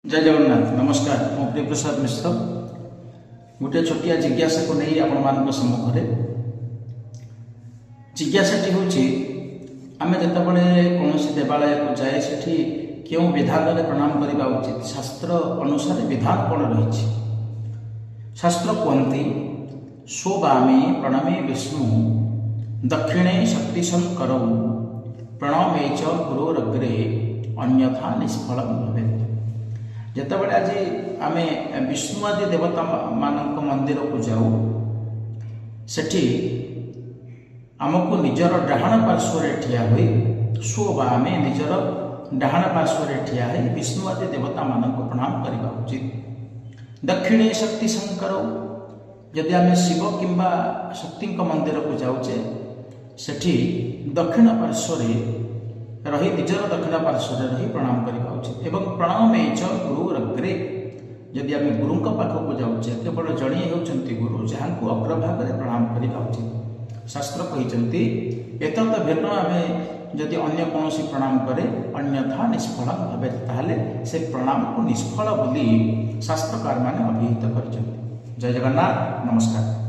जय जगन्नाथ नमस्कार मो प्रियप्रसाद मिश्र गोटे छोटिया जिज्ञासा को नहीं आपण सम्मुखें जिज्ञासाटी हूँ आम जितेबाला कौन देवालय को जाए सेठी क्यों विधान में प्रणाम करने उचित शास्त्र अनुसार विधान कौन रही शास्त्र कहती स्ववामी प्रणमे विष्णु दक्षिणे शक्तिशंकर प्रणमे च गुरोरग्रे अन्यथा निष्फल भवे जितेबाला आज आम विष्णु आदि देवता मान मंदिर को जाऊ सेठी आमको निजर डाहाण पार्श्व ठिया हुई स्ववामे निजर डाहाण पार्श्व ठिया है विष्णु आदि देवता मान प्रणाम करने उचित दक्षिणे शक्ति शंकर जदि आम शिव किंबा शक्ति मंदिर को जाऊे सेठी दक्षिण पार्श्व रही निजर दक्षिण पार्श्व रही प्रणाम करने उचित एवं प्रणमे च गुरुरग्रे जदि आम गुरु पाखक जाऊे केवल जड़े होती गुरु जहाँ को अग्रभाग में प्रणाम करने उचित शास्त्र कहते एत भिन्न आम जदि अन्य कौन प्रणाम करे अन्यथा निष्फल भावे ताहले से प्रणाम को निष्फल बोली शास्त्रकार माने अभिहित कर। जय जगन्नाथ नमस्कार।